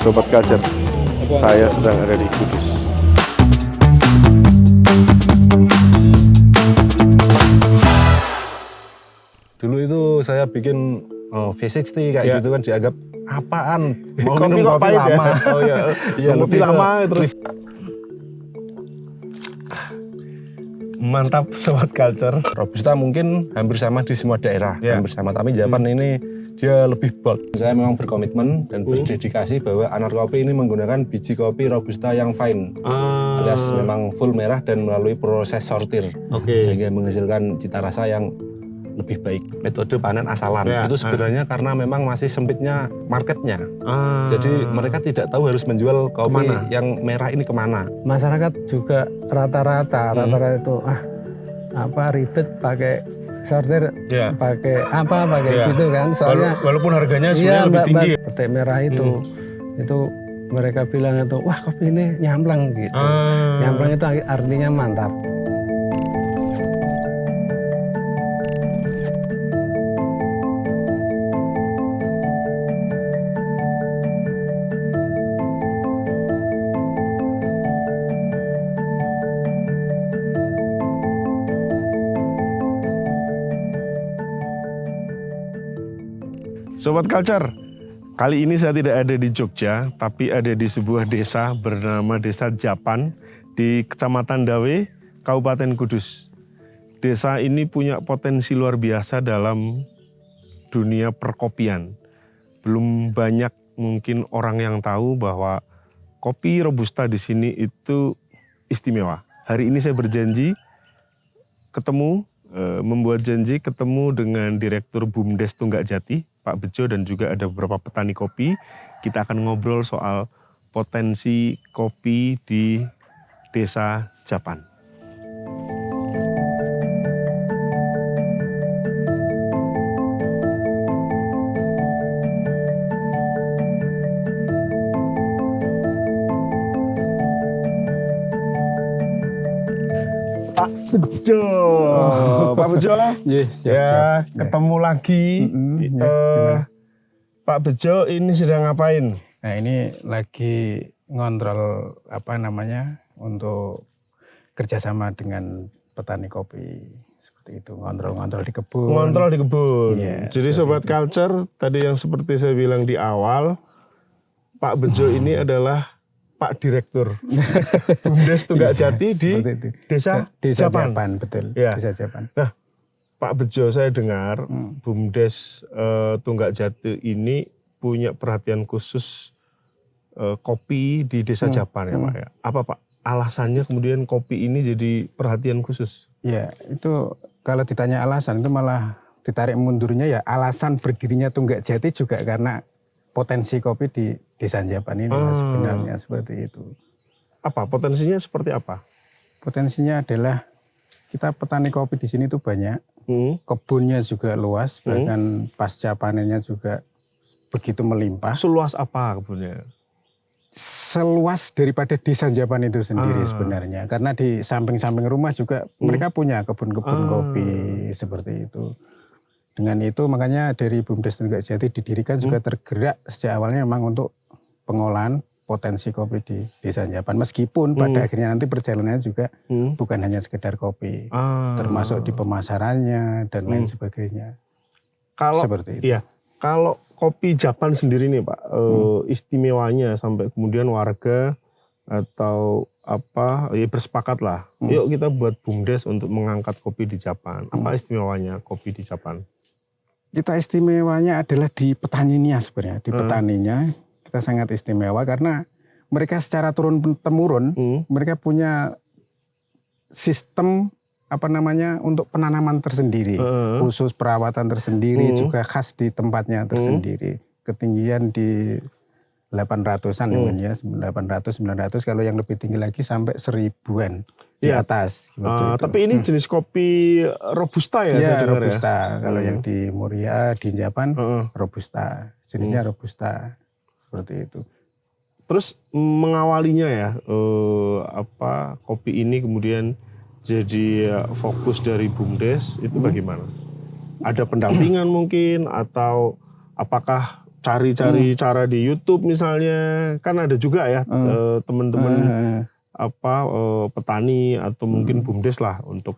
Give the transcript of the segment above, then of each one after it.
Sobat Culture, saya sedang ada di Kudus. Dulu itu saya bikin V60 kayak gitu kan dianggap apaan? Mau Kopi minum kok kopi pahit lama. ya? Oh iya, Iya, kopi lebih ke- lama terus. Mantap Sobat Culture. Robusta mungkin hampir sama di semua daerah, Ya. hampir sama. Tapi Japan ini dia lebih bold. Saya memang berkomitmen dan berdedikasi bahwa Anor Kopi ini menggunakan biji kopi Robusta yang fine, alias memang full merah dan melalui proses sortir, Oke. sehingga menghasilkan cita rasa yang lebih baik. Metode panen asalan Ya, itu sebenarnya karena memang masih sempitnya marketnya. Jadi mereka tidak tahu harus menjual kopi Kemana? yang merah ini kemana. Masyarakat juga rata-rata itu ribet pakai sortir, Ya. pakai Ya. gitu kan, soalnya Walaupun harganya iya sebenarnya lebih tinggi. petik merah itu mereka bilang itu wah kopi ini nyamblang gitu. Nyamblang itu artinya mantap. Sobat Culture, kali ini saya tidak ada di Jogja, tapi ada di sebuah desa bernama Desa Japan di Kecamatan Dawe, Kabupaten Kudus. Desa ini punya potensi luar biasa dalam dunia perkopian. Belum banyak mungkin orang yang tahu bahwa kopi Robusta di sini itu istimewa. Hari ini saya berjanji membuat janji ketemu dengan Direktur BUMDes Tunggak Jati, Pak Bejo, dan juga ada beberapa petani kopi. Kita akan ngobrol soal potensi kopi di Desa Japan. Pak Bejo, Pak Bejo, Siap. ketemu lagi. Pak Bejo ini sedang ngapain? Nah ini lagi ngontrol untuk kerjasama dengan petani kopi seperti itu, ngontrol di kebun. Ngontrol di kebun. Iya, Jadi Sobat Culture, tadi yang seperti saya bilang di awal, Pak Bejo ini adalah Pak Direktur BUMDes Tunggak Jati di Seperti itu. Desa Japan, Japan. betul. Ya. Desa Japan. Nah, Pak Bejo, saya dengar BUMDes Tunggak Jati ini punya perhatian khusus kopi di Desa Japan ya Pak ya. Apa Pak alasannya kemudian kopi ini jadi perhatian khusus? Ya, itu kalau ditanya alasan itu malah ditarik mundurnya ya, alasan berdirinya Tunggak Jati juga karena potensi kopi di Desa Japan ini sebenarnya seperti itu. Apa potensinya seperti apa? Potensinya adalah kita petani kopi di sini tuh banyak, kebunnya juga luas, bahkan pasca panennya juga begitu melimpah. Seluas apa kebunnya? Seluas daripada Desa Japan itu sendiri sebenarnya, karena di samping-samping rumah juga mereka punya kebun-kebun kopi seperti itu. Dengan itu makanya dari BUMDes Tunggak Jati didirikan juga tergerak sejak awalnya memang untuk pengolahan potensi kopi di Desa Japan. Meskipun pada akhirnya nanti perjalanannya juga bukan hanya sekedar kopi, termasuk di pemasarannya dan lain sebagainya. Kalau seperti itu. Iya, kalau kopi Japan sendiri nih Pak, istimewanya sampai kemudian warga atau bersepakat lah, yuk kita buat BUMDes untuk mengangkat kopi di Japan. Apa istimewanya kopi di Japan? Kita istimewanya adalah di petaninya sebenarnya, di petaninya kita sangat istimewa karena mereka secara turun-temurun mereka punya sistem untuk penanaman tersendiri, khusus perawatan tersendiri, juga khas di tempatnya tersendiri. Ketinggian di 800-an ya, 800-900, kalau yang lebih tinggi lagi sampai 1000-an di atas. Tapi ini jenis kopi Robusta ya, saya dengar Robusta. ya? Kalau yang di Muria, di Japan, Robusta. Jenisnya Robusta. Seperti itu. Terus mengawalinya ya, kopi ini kemudian jadi fokus dari BUMDes, itu bagaimana? Ada pendampingan mungkin, atau apakah cari-cari cara di YouTube misalnya, kan ada juga ya teman-teman petani atau mungkin BUMDes lah untuk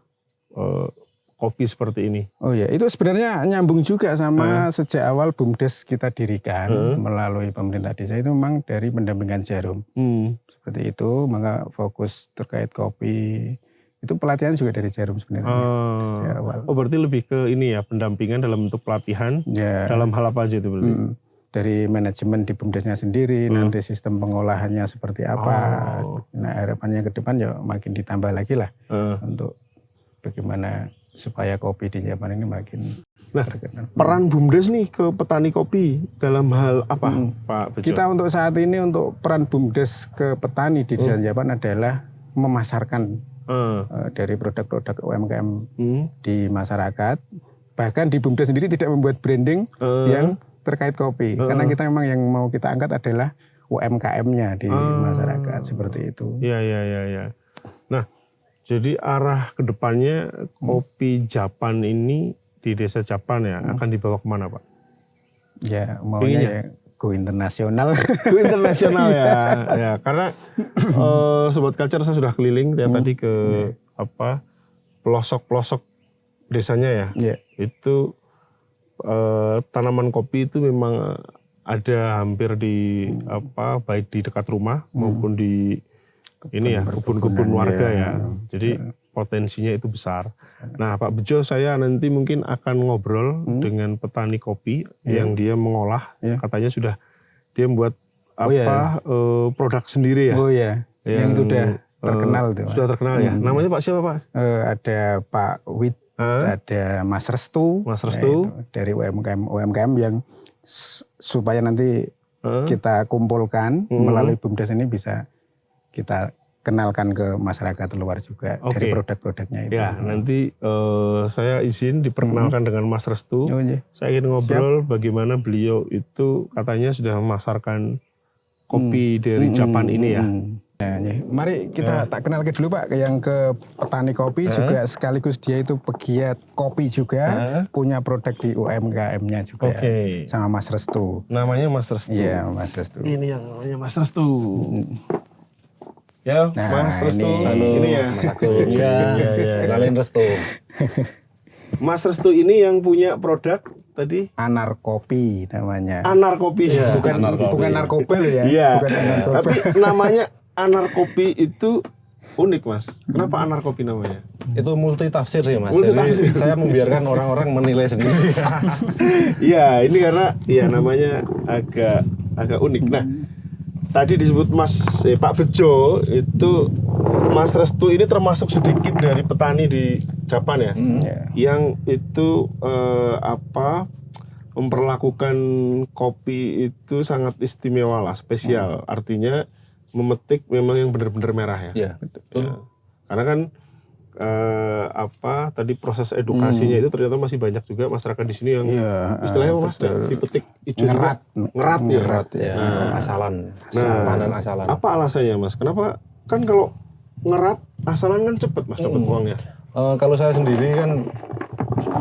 kopi seperti ini. Oh ya, itu sebenarnya nyambung juga sama sejak awal BUMDes kita dirikan melalui pemerintah desa itu memang dari pendampingan jarum. Seperti itu, maka fokus terkait kopi itu pelatihan juga dari jarum sebenarnya. Sejak awal. Oh berarti lebih ke ini ya, pendampingan dalam bentuk pelatihan dalam hal apa aja itu berarti? Dari manajemen di BUMDesnya sendiri, nanti sistem pengolahannya seperti apa. Nah harapannya ke depan ya makin ditambah lagi lah untuk bagaimana supaya kopi di Japan ini makin terkenal. Peran BUMDes nih ke petani kopi dalam hal apa Pak Bejo? Kita untuk saat ini untuk peran BUMDes ke petani di desa Japan adalah memasarkan dari produk-produk UMKM di masyarakat. Bahkan di BUMDes sendiri tidak membuat branding yang terkait kopi, karena kita memang yang mau kita angkat adalah UMKM-nya di masyarakat seperti itu. Iya. Nah, jadi arah kedepannya kopi Japan ini di desa Japan ya akan dibawa kemana Pak? Ya maunya ya go internasional. Go internasional ya, karena Sobat Culture saya sudah keliling ya tadi ke pelosok-pelosok desanya ya. Itu tanaman kopi itu memang ada hampir di baik di dekat rumah maupun di kebun-kebun warga ya. Jadi potensinya itu besar. Nah Pak Bejo, saya nanti mungkin akan ngobrol dengan petani kopi yang dia mengolah, katanya sudah dia membuat produk sendiri ya. Oh ya, yang itu sudah terkenal tuh. Sudah terkenal ya. Namanya Pak siapa Pak? Ada Pak Wid. Ada Mas Restu, dari UMKM yang supaya nanti kita kumpulkan melalui BUMDes ini bisa kita kenalkan ke masyarakat luar juga dari produk-produknya itu. Ya, nanti saya izin diperkenalkan dengan Mas Restu. Saya ingin ngobrol bagaimana beliau itu katanya sudah memasarkan kopi dari Japan ini ya. Nah, mari kita tak kenalkan dulu Pak yang ke petani kopi juga sekaligus dia itu pegiat kopi juga, punya produk di UMKM-nya juga sama Mas Restu. Namanya Mas Restu. Iya, Mas Restu. Ini yang namanya Mas Restu. Ya, Mas Restu. Ini ya. Mas Agung. Iya. Kenalin Restu. Mas Restu ini yang punya produk tadi Anar Kopi namanya. Anar Kopi ya. Bukan narkoba loh ya. Iya. Tapi namanya Anar Kopi itu unik Mas. Kenapa Anar Kopi namanya? Itu multi tafsir sih Mas. Jadi saya membiarkan orang-orang menilai sendiri. Iya, ini karena namanya agak unik. Nah, tadi disebut Pak Bejo itu Mas Restu ini termasuk sedikit dari petani di Japan ya, yang itu memperlakukan kopi itu sangat istimewa lah, spesial. Artinya memetik memang yang benar-benar merah ya. Iya, betul. Ya. Karena kan tadi proses edukasinya itu ternyata masih banyak juga masyarakat di sini yang istilahnya Mas dipetik hijau ngerat ya. Asalan. Panen asalan. Apa alasannya Mas? Kenapa kan kalau ngerat asalan kan cepet Mas dapat uangnya? Kalau saya sendiri kan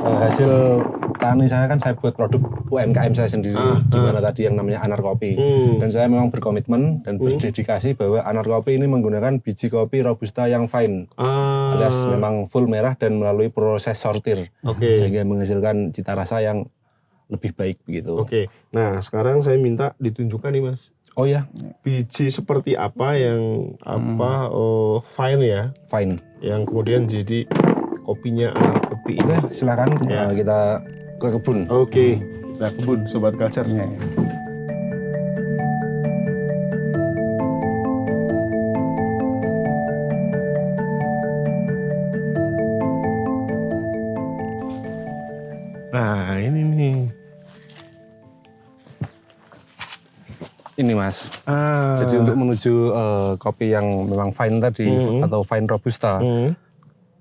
hasil tani saya kan saya buat produk UMKM saya sendiri, di mana tadi yang namanya Anar Kopi. Dan saya memang berkomitmen dan berdedikasi bahwa Anar Kopi ini menggunakan biji kopi Robusta yang fine, alias memang full merah dan melalui proses sortir, sehingga menghasilkan cita rasa yang lebih baik begitu. Nah sekarang saya minta ditunjukkan nih Mas. Oh ya, biji seperti apa yang fine ya? Fine. Yang kemudian jadi kopinya Anar Kopi ini. Silakan kita ke kebun. Kita kebun Sobat Culture. Nah ini nih. Ini Mas. Jadi untuk menuju kopi yang memang fine tadi atau fine robusta,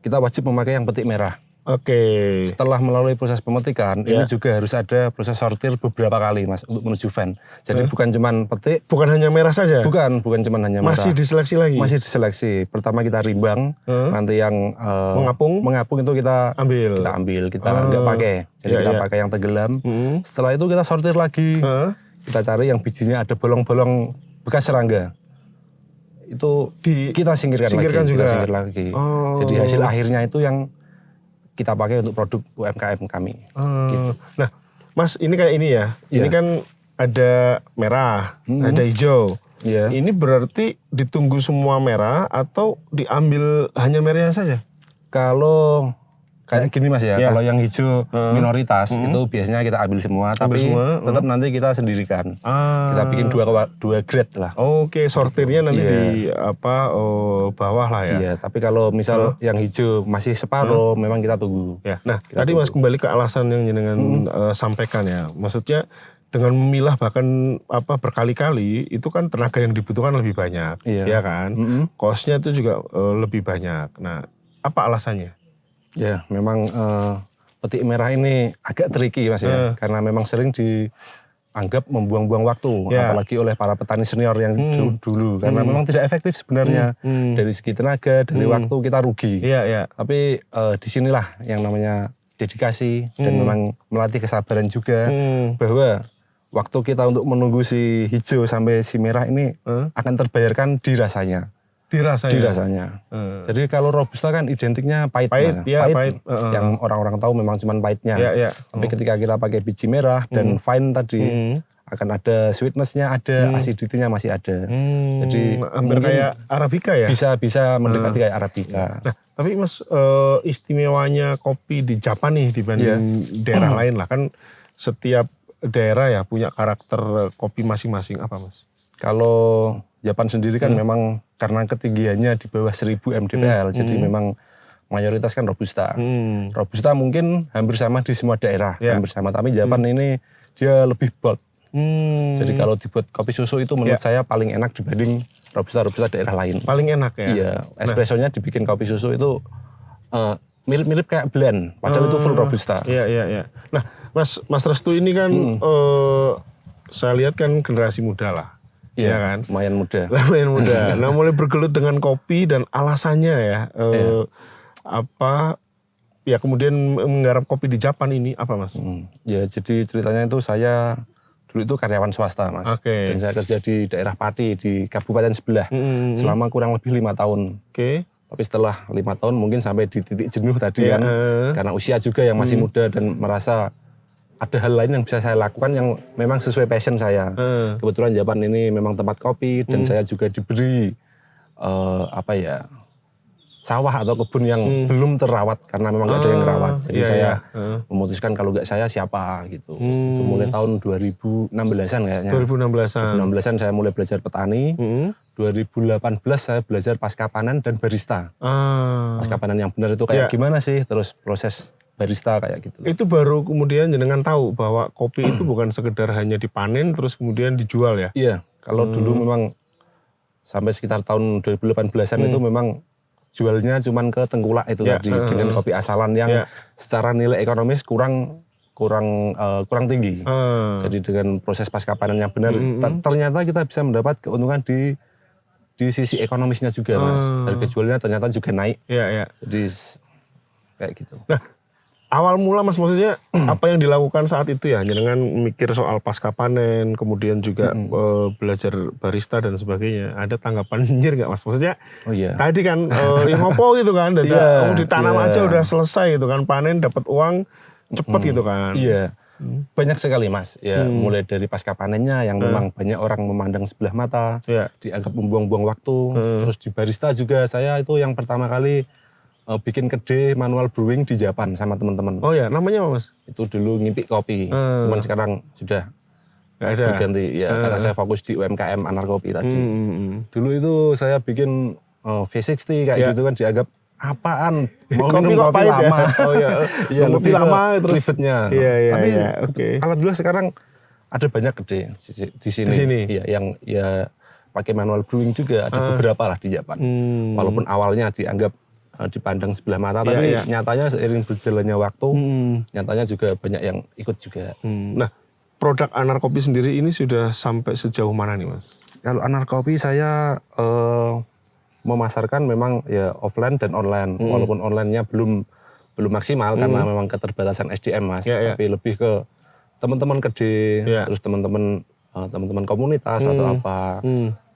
kita wajib memakai yang petik merah. Setelah melalui proses pemetikan, ini juga harus ada proses sortir beberapa kali Mas untuk menuju fine. Jadi bukan cuman petik. Bukan hanya merah saja? Bukan cuman hanya merah. Masih diseleksi lagi? Masih diseleksi. Pertama kita rimbang, nanti yang mengapung itu kita ambil. Kita nggak pakai. Jadi kita pakai yang tenggelam. Setelah itu kita sortir lagi. kita cari yang bijinya ada bolong-bolong bekas serangga. Itu kita singkirkan lagi. juga. Kita singkir lagi. Jadi hasil akhirnya itu yang kita pakai untuk produk UMKM kami. Gitu. Nah, Mas, ini kayak ini ya. Iya. Ini kan ada merah, ada hijau. Iya. Ini berarti ditunggu semua merah atau diambil hanya merahnya saja? Kalau kayak gini Mas ya, Iya. kalau yang hijau minoritas itu biasanya kita ambil semua, tapi semua, tetap nanti kita sendirikan. Kita bikin dua grade lah. Oke, sortirnya nanti Iya. di bawah lah ya. Iya, tapi kalau misal yang hijau masih separuh, memang kita tunggu. Ya. Nah, Kita tadi Mas kembali ke alasan yang jenengan sampaikan ya. Maksudnya dengan memilah bahkan berkali-kali itu kan tenaga yang dibutuhkan lebih banyak, Iya. ya kan? Cost-nya itu juga lebih banyak. Nah, apa alasannya? Ya, memang petik merah ini agak tricky Mas ya, karena memang sering dianggap membuang-buang waktu, Ya. apalagi oleh para petani senior yang dulu, karena memang tidak efektif sebenarnya dari segi tenaga, dari waktu kita rugi. Iya, iya. Tapi disinilah yang namanya dedikasi dan memang melatih kesabaran juga bahwa waktu kita untuk menunggu si hijau sampai si merah ini akan terbayarkan di rasanya. Dirasanya. Jadi kalau robusta kan identiknya pahit. Pahit, ya, pahit. Yang orang-orang tahu memang cuma pahitnya. Iya, iya. Tapi ketika kita pakai biji merah dan fine tadi akan ada sweetness-nya ada, acidity-nya masih ada. Jadi hampir kayak Arabica ya? bisa mendekati kayak Arabica. Nah, tapi Mas, istimewanya kopi di Japan nih dibanding daerah lain lah, kan setiap daerah ya punya karakter kopi masing-masing, apa Mas? Kalau Japan sendiri kan memang karena ketinggiannya di bawah 1000 mdpl, jadi memang mayoritas kan robusta. Robusta mungkin hampir sama di semua daerah, hampir sama. Tapi Japan ini dia lebih bold. Jadi kalau dibuat kopi susu itu menurut saya paling enak dibanding robusta daerah lain. Paling enak ya? Iya, espressonya dibikin kopi susu itu mirip-mirip kayak blend, padahal itu full robusta. Iya, iya, iya. Nah, Mas Restu ini kan saya lihat kan generasi muda lah. Iya, ya kan? lumayan muda. Lumayan muda. Nah, mulai bergelut dengan kopi dan alasannya ya, ya kemudian menggarap kopi di Japan ini apa Mas? Ya, jadi ceritanya itu saya dulu itu karyawan swasta Mas. Oke. Dan saya kerja di daerah Pati di kabupaten sebelah selama kurang lebih 5 tahun. Oke. Tapi setelah 5 tahun mungkin sampai di titik jenuh tadi kan, karena usia juga yang masih muda dan merasa ada hal lain yang bisa saya lakukan yang memang sesuai passion saya. Kebetulan Japan ini memang tempat kopi dan saya juga diberi sawah atau kebun yang belum terawat karena memang nggak ada yang rawat. Jadi saya memutuskan kalau nggak saya siapa gitu. Itu mulai tahun 2016-an kayaknya. 2016-an saya mulai belajar petani. 2018 saya belajar pasca panen dan barista. Pasca panen yang benar itu kayak gimana sih? Terus proses barista kayak gitu. Itu baru kemudian jenengan tahu bahwa kopi itu bukan sekedar hanya dipanen terus kemudian dijual ya? Iya, kalau dulu memang sampai sekitar tahun 2018-an itu memang jualnya cuman ke tengkulak itu tadi dengan kopi asalan yang secara nilai ekonomis kurang tinggi. Jadi dengan proses pasca panen yang benar ternyata kita bisa mendapat keuntungan di sisi ekonomisnya juga Mas. Harga jualnya ternyata juga naik. Jadi kayak gitu. Nah, awal mula Mas, maksudnya apa yang dilakukan saat itu ya? Jangan mikir soal pasca panen, kemudian juga belajar barista dan sebagainya. Ada tanggapan nyinyir nggak Mas? Maksudnya tadi kan yang ngopo gitu kan, ditanam aja udah selesai gitu kan, panen dapat uang cepet gitu kan. Iya, banyak sekali Mas. Ya, mulai dari pasca panennya yang memang banyak orang memandang sebelah mata, dianggap membuang-buang waktu. Terus di barista juga saya itu yang pertama kali bikin kedai manual brewing di Japan sama teman-teman. Oh ya, namanya apa Mas? Itu dulu Ngipik Kopi. Cuman sekarang sudah nggak ada. Berganti ya karena saya fokus di UMKM Anar Kopi tadi. Dulu itu saya bikin V60 kayak gitu kan dianggap apaan? Mau minum kopi lama. Oh iya. Kopi lama terus ribetnya. Tapi kalau dulu sekarang ada banyak kedai di sini. Iya, yang ya pakai manual brewing juga ada beberapa lah di Japan. Walaupun awalnya dianggap dipandang sebelah mata, tapi nyatanya seiring berjalannya waktu, nyatanya juga banyak yang ikut juga. Nah, produk Anar Kopi sendiri ini sudah sampai sejauh mana nih Mas? Kalau Anar Kopi saya memasarkan memang ya offline dan online, walaupun onlinenya belum maksimal karena memang keterbatasan SDM Mas, tapi lebih ke teman-teman kedai, terus teman-teman teman-teman komunitas atau apa.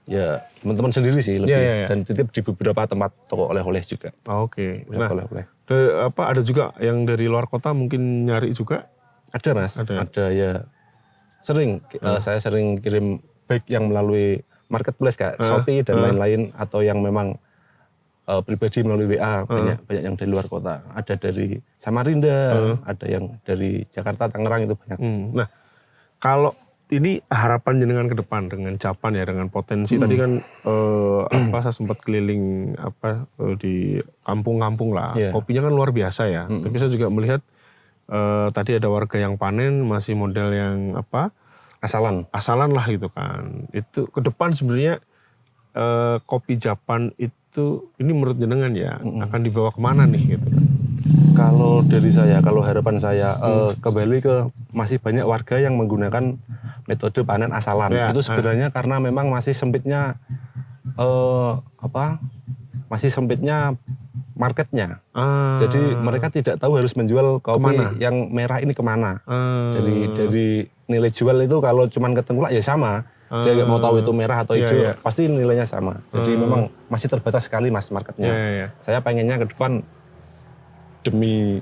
Ya teman-teman sendiri sih lebih dan titip di beberapa tempat toko oleh-oleh juga. Oke. Nah, oleh-oleh. Ada juga yang dari luar kota mungkin nyari juga? Ada Mas, ada ya. Sering saya sering kirim baik yang melalui marketplace kayak Shopee dan lain-lain atau yang memang pribadi melalui WA, banyak yang dari luar kota. Ada dari Samarinda, ada yang dari Jakarta, Tangerang, itu banyak. Nah, kalau ini harapan jenengan ke depan dengan Japan ya, dengan potensi tadi kan saya sempat keliling di kampung-kampung lah. Kopinya kan luar biasa ya. Tapi saya juga melihat tadi ada warga yang panen masih model yang asalan lah gitu kan. Itu ke depan sebenarnya kopi Japan itu ini menurut jenengan ya akan dibawa kemana nih gitu kan? Kalau dari saya, kalau harapan saya kembali ke masih banyak warga yang menggunakan metode panen asalan. Itu sebenarnya karena memang masih sempitnya masih sempitnya marketnya. Jadi mereka tidak tahu harus menjual kopi yang merah ini kemana. Dari nilai jual itu kalau cuman ke tengkulak ya sama. Dia nggak mau tahu itu merah atau hijau, pasti nilainya sama. Jadi memang masih terbatas sekali Mas marketnya. Saya pengennya ke depan demi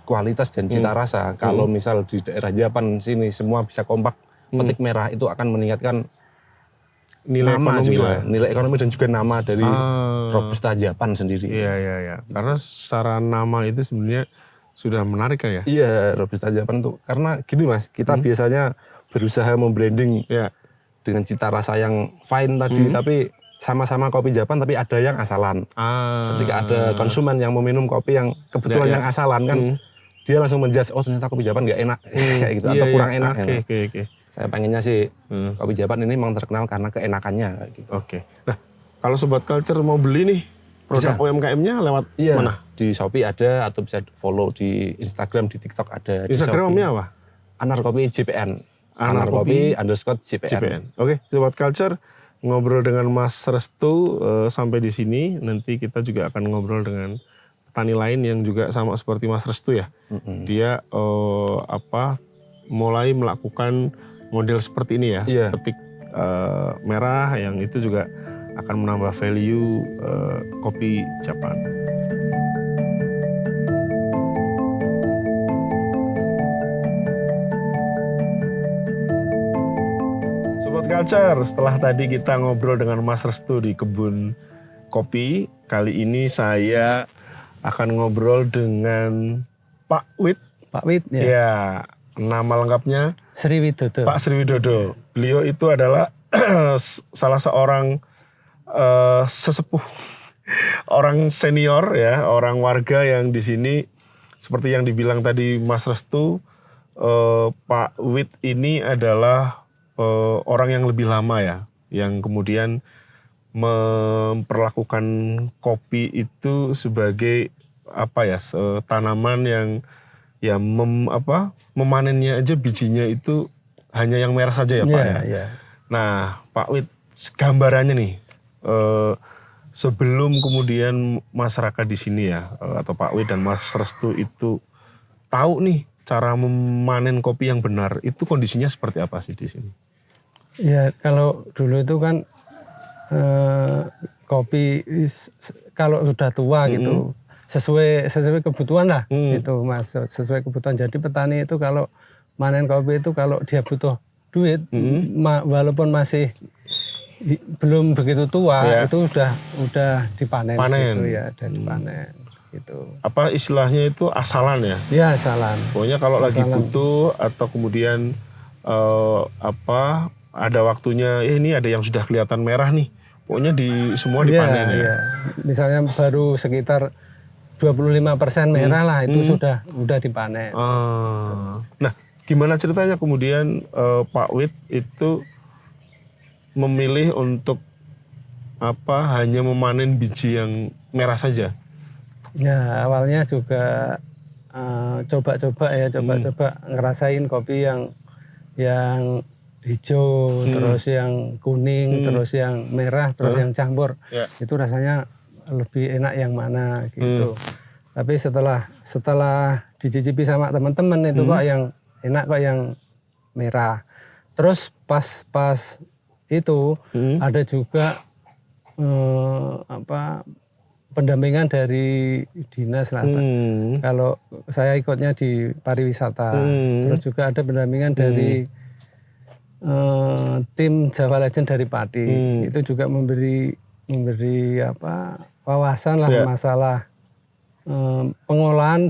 kualitas dan cita rasa, kalau misal di daerah Japan sini semua bisa kompak petik merah, itu akan meningkatkan nilai ekonomi dan juga nama dari Robusta Japan sendiri. Iya. Karena secara nama itu sebenarnya sudah menarik kan ya? Iya, Robusta Japan tuh karena gini Mas, kita biasanya berusaha membranding dengan cita rasa yang fine tadi, tapi sama-sama kopi Japan tapi ada yang asalan. Ketika ada konsumen yang meminum kopi yang kebetulan yang asalan kan, dia langsung menjudge, oh ternyata kopi Japan nggak enak kayak gitu atau kurang enak. Oke. Saya pengennya sih kopi Japan ini memang terkenal karena keenakannya kayak gitu. Oke. Nah, kalau Sobat Culture mau beli nih produk UMKM-nya lewat mana? Di Shopee ada atau bisa follow di Instagram, di TikTok ada. Instagramnya apa? Anarkopi JPN. Anarkopi_JPN. Oke, Sobat Culture, ngobrol dengan Mas Restu sampai di sini. Nanti kita juga akan ngobrol dengan petani lain yang juga sama seperti Mas Restu ya. Dia mulai melakukan model seperti ini ya, petik merah yang itu juga akan menambah value kopi Japan. Sobat Culture, setelah tadi kita ngobrol dengan Mas Restu di kebun kopi, kali ini saya akan ngobrol dengan Pak Wit. Pak Wit ya. Ya, nama lengkapnya Sriwidodo. Pak Sriwidodo. Beliau itu adalah salah seorang sesepuh, orang senior ya, orang warga yang di sini seperti yang dibilang tadi Mas Restu, Pak Wit ini adalah orang yang lebih lama ya, yang kemudian memperlakukan kopi itu sebagai tanaman yang ya memanennya aja bijinya itu hanya yang merah saja ya Pak ya. Nah Pak Wit, gambarannya nih sebelum kemudian masyarakat di sini ya atau Pak Wit dan Mas Restu itu tahu nih cara memanen kopi yang benar, itu kondisinya seperti apa sih di sini? Ya kalau dulu itu kan kopi kalau sudah tua gitu sesuai kebutuhan lah itu Mas, sesuai kebutuhan. Jadi petani itu kalau manen kopi itu kalau dia butuh duit walaupun masih belum begitu tua itu udah dipanen gitu ya, dan dipanen gitu. Apa istilahnya itu asalan ya? Ya asalan. Pokoknya kalau lagi butuh atau kemudian ada waktunya, ini ada yang sudah kelihatan merah nih, pokoknya semua dipanen ya. Misalnya baru sekitar 25% merah lah itu sudah dipanen. Nah, gimana ceritanya kemudian Pak Wit itu memilih untuk hanya memanen biji yang merah saja? Ya awalnya juga coba-coba ngerasain kopi yang hijau, terus yang kuning, terus yang merah, terus yang campur. Itu rasanya lebih enak yang mana gitu. Tapi setelah dicicipi sama teman-teman itu kok yang enak kok yang merah. Terus pas itu ada juga pendampingan dari dinas lah. Kalau saya ikutnya di pariwisata, terus juga ada pendampingan dari tim Jawa Legend dari Pati. Itu juga memberi wawasan lah masalah pengolahan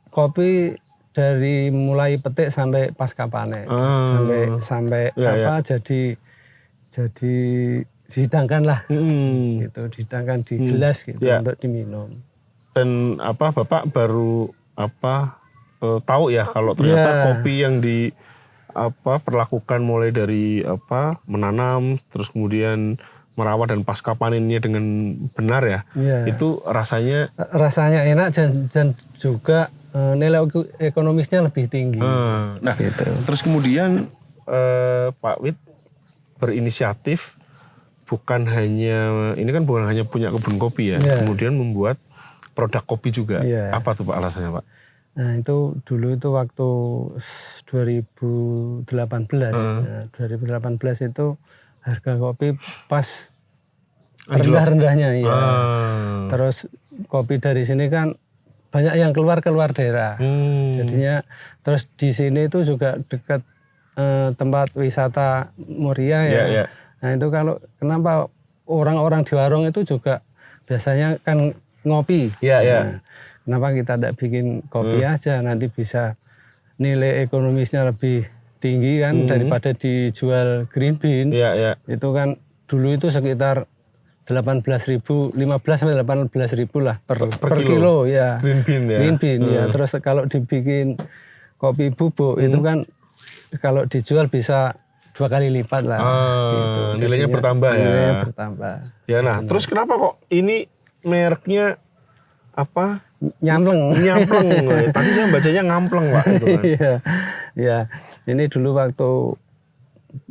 kopi dari mulai petik sampai pasca panen, sampai jadi dihidangkan lah, gitu, dihidangkan di gelas gitu untuk diminum. Dan Bapak baru tahu ya kalau ternyata kopi yang perlakukan mulai dari menanam, terus kemudian merawat dan pasca panennya dengan benar ya, itu rasanya enak dan juga nilai ekonomisnya lebih tinggi. Nah, gitu. Terus kemudian Pak Wid berinisiatif bukan hanya punya kebun kopi ya, kemudian membuat produk kopi juga. Apa tuh Pak alasannya Pak? Nah itu dulu itu waktu 2018, 2018 itu harga kopi pas rendah-rendahnya ya. Terus kopi dari sini kan banyak yang keluar daerah. Jadinya terus di sini itu juga dekat tempat wisata Muria ya. Nah itu kenapa orang-orang di warung itu juga biasanya kan ngopi. Nah, kenapa kita tidak bikin kopi aja, nanti bisa nilai ekonomisnya lebih tinggi kan daripada dijual green bean. Itu kan dulu itu sekitar 15 sampai 18.000 lah per kilo ya. Green bean ya. Green bean ya. Terus kalau dibikin kopi bubuk itu kan kalau dijual bisa 2 kali lipat lah. Gitu. Nilainya bertambah ya. Nilainya bertambah. Ya nah, terus kenapa kok ini mereknya Nyampleng. Tadi saya bacanya ngampleng Pak. Itu kan. Iya. Ini dulu waktu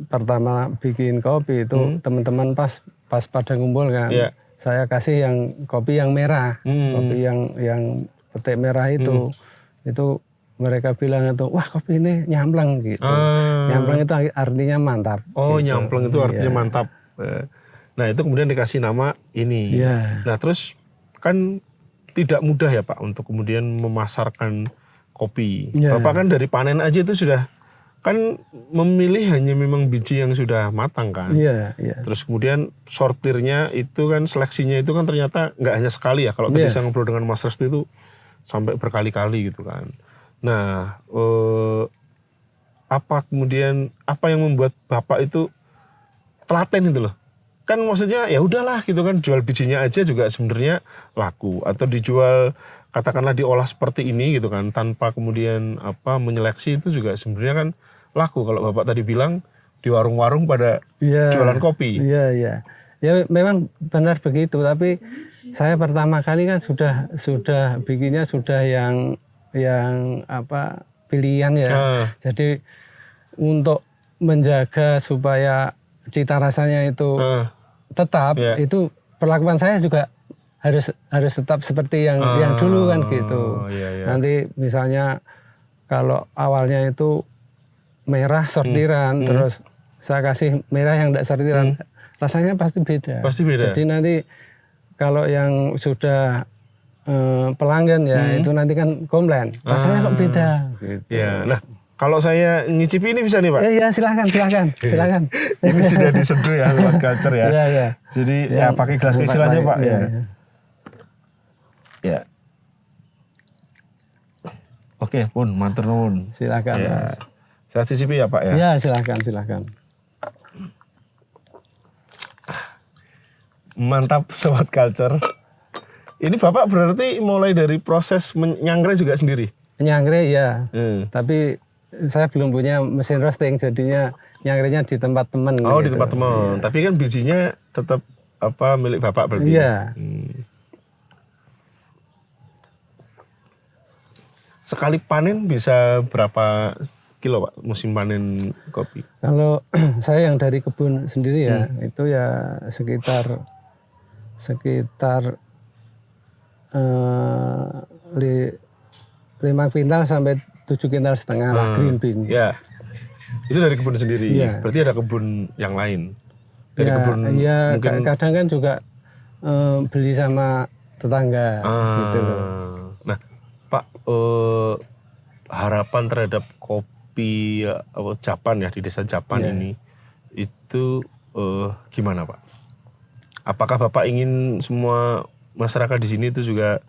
pertama bikin kopi itu teman-teman pas pada ngumpul kan. Saya kasih kopi yang merah. Kopi yang petik merah itu. Itu mereka bilang itu, wah kopi ini nyampleng gitu. Nyampleng itu artinya mantap. Oh gitu. nyampleng itu artinya mantap. Nah itu kemudian dikasih nama ini. Nah terus kan tidak mudah ya Pak untuk kemudian memasarkan kopi. Bapak kan dari panen aja itu sudah kan memilih hanya memang biji yang sudah matang kan. Terus kemudian sortirnya itu kan seleksinya itu kan ternyata nggak hanya sekali ya. Kalau tadi saya ngobrol dengan Mas Restu itu sampai berkali-kali gitu kan. Nah, apa yang membuat Bapak itu telaten itu loh? Kan maksudnya ya udahlah gitu kan, jual bijinya aja juga sebenarnya laku, atau dijual katakanlah diolah seperti ini gitu kan, tanpa kemudian menyeleksi itu juga sebenarnya kan laku. Kalau Bapak tadi bilang di warung-warung pada jualan kopi. Iya. Ya memang benar begitu, tapi saya pertama kali kan sudah bikinnya sudah yang pilihan ya. Jadi untuk menjaga supaya cita rasanya itu tetap, itu perlakuan saya juga harus tetap seperti yang dulu kan gitu. Nanti misalnya kalau awalnya itu merah sortiran, terus saya kasih merah yang tidak sortiran, rasanya pasti beda. Jadi nanti kalau yang sudah pelanggan ya itu nanti kan komplain, rasanya kok beda gitu. Nah kalau saya nyicipi ini bisa nih Pak? Ya silakan. Ini sudah diseduh ya lewat culture ya. Jadi ya pakai gelas kecil aja Pak ya. Oke pun matur nuwun. Silakan. Saya cicipi ya Pak ya. Ya silakan. Mantap Sobat Culture. Ini Bapak berarti mulai dari proses nyangkre juga sendiri? Nyangkre ya, tapi saya belum punya mesin roasting, jadinya nyangkrenya di tempat teman. Oh gitu. Di tempat teman, tapi kan bijinya tetap milik Bapak berarti? Iya. Sekali panen bisa berapa kilo Pak musim panen kopi? Kalau saya yang dari kebun sendiri ya, itu ya sekitar 5 kuintal sampai 7,5 kuintal lah green bean. Itu dari kebun sendiri. Iya. Berarti ada kebun yang lain. Dari Ya, kebun ya mungkin kadang kan juga beli sama tetangga gitu loh. Nah, Pak, harapan terhadap kopi Japan ya di desa Japan Iya. ini itu gimana, Pak? Apakah Bapak ingin semua masyarakat di sini itu juga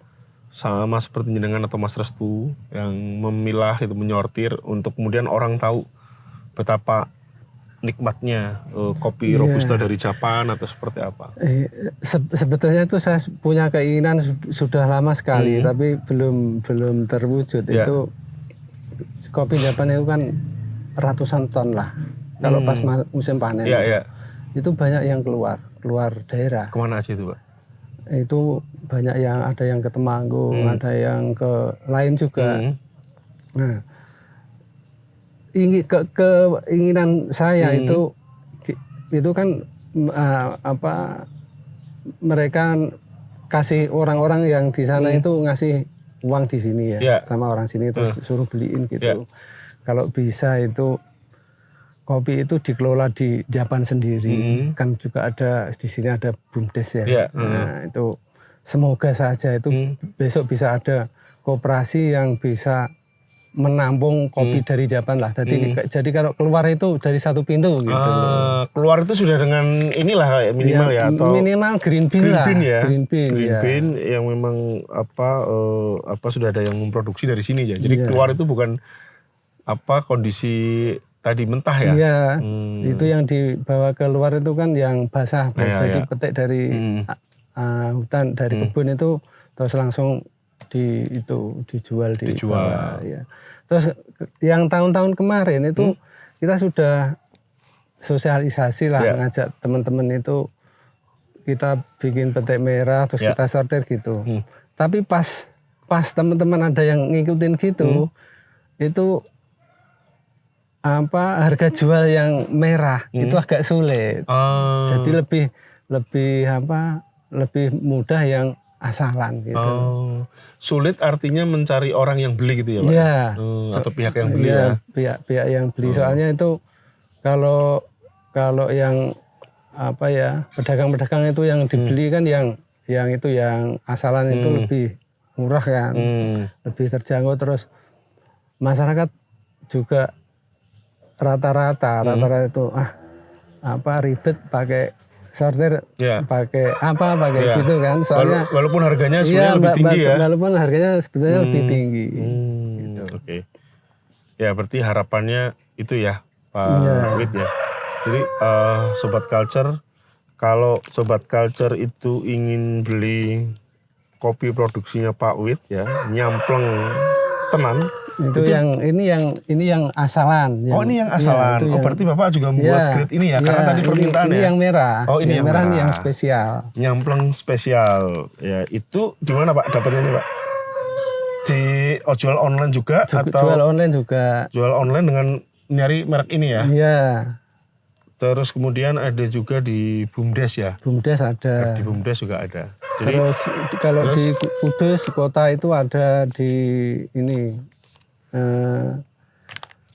sama seperti jenengan atau Mas Restu yang memilah itu menyortir untuk kemudian orang tahu betapa nikmatnya kopi Iya. robusta dari Japan atau seperti apa? Sebetulnya itu saya punya keinginan sudah lama sekali, tapi belum terwujud. Ya. Itu kopi Japan itu kan ratusan ton lah. Kalau pas musim panen Iya, iya. itu banyak yang keluar daerah. Kemana aja itu, Pak? Itu banyak yang ada yang ke Temanggung, ada yang ke lain juga. Nah, keinginan saya itu kan mereka kasih orang-orang yang di sana itu ngasih uang di sini ya, Yeah. sama orang sini terus suruh beliin gitu. Yeah. Kalau bisa itu kopi itu dikelola di Japan sendiri, kan juga ada di sini ada BUMDes ya. Yeah. Nah itu semoga saja itu besok bisa ada koperasi yang bisa menampung kopi dari Japan lah. Jadi kalau keluar itu dari satu pintu gitu. Keluar itu sudah dengan inilah minimal ya atau minimal green bean lah. ya. Green bean yang memang sudah ada yang memproduksi dari sini ya. Jadi keluar itu bukan kondisi tadi mentah ya. Iya. Itu yang dibawa keluar itu kan yang basah. Jadi petik dari hutan dari kebun itu terus langsung dijual di bawah, ya. Terus yang tahun-tahun kemarin itu kita sudah sosialisasi lah, ngajak teman-teman itu kita bikin petik merah terus kita sortir gitu. Tapi pas teman-teman ada yang ngikutin gitu, itu harga jual yang merah itu agak sulit. Jadi lebih mudah yang asalan gitu. Sulit artinya mencari orang yang beli gitu ya, Pak? Iya. Atau pihak yang beli ya? Pihak yang beli. Soalnya itu kalau yang pedagang-pedagang itu yang dibeli kan yang itu yang asalan itu lebih murah kan, lebih terjangkau. Terus masyarakat juga rata-rata itu ribet pakai sortir, pakai gitu kan. Soalnya walaupun harganya sebenarnya lebih tinggi ya. Walaupun harganya sebetulnya lebih tinggi. Gitu. Oke. Ya berarti harapannya itu ya Pak Wid ya. Jadi Sobat Culture, kalau Sobat Culture itu ingin beli kopi produksinya Pak Wid ya, nyampleng tenan. Itu yang ini yang asalan. Ini yang asalan. Berarti Bapak juga membuat grade ini ya, karena tadi permintaan ini ya. yang merah. Ini yang merah merah. Ini yang spesial. Nyampleng spesial. Ya, itu di mana Pak dapatnya ini, Pak? Jual online juga atau jual online juga. Jual online dengan nyari merek ini ya? Iya. Terus kemudian ada juga di BUMDes ya? BUMDes ada. Di BUMDes juga ada. Jadi, kalau di Kudus kota itu ada di ini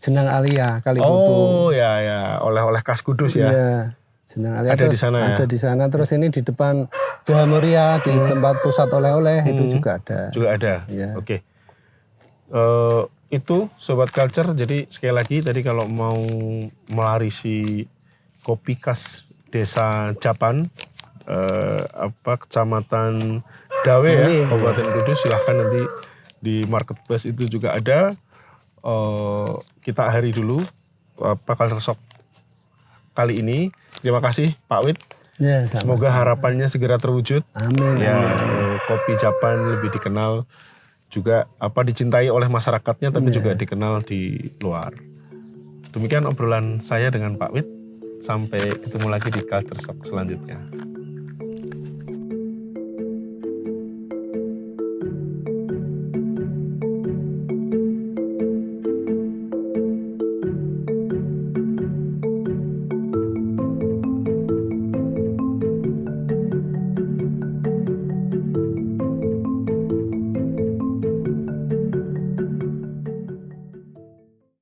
Jenang Alia Kaliputu. Ya, oleh-oleh khas Kudus ya. Iya. Jenang Alia ada di sana ya. Ada di sana. Terus ini di depan Geraha Muria di tempat pusat oleh-oleh itu juga ada. Juga ada. Ya. Oke. Itu Sobat Culture. Jadi sekali lagi tadi kalau mau melarisi kopi khas desa Japan, Kecamatan Dawe ya, Kabupaten Kudus, silahkan nanti di marketplace itu juga ada. Kita akhiri dulu Culture Shock kali ini. Terima kasih Pak Wid. Ya, semoga harapannya segera terwujud. Amin. Ya, kopi Japan lebih dikenal juga dicintai oleh masyarakatnya, tapi juga dikenal di luar. Demikian obrolan saya dengan Pak Wid. Sampai ketemu lagi di Culture Shock selanjutnya.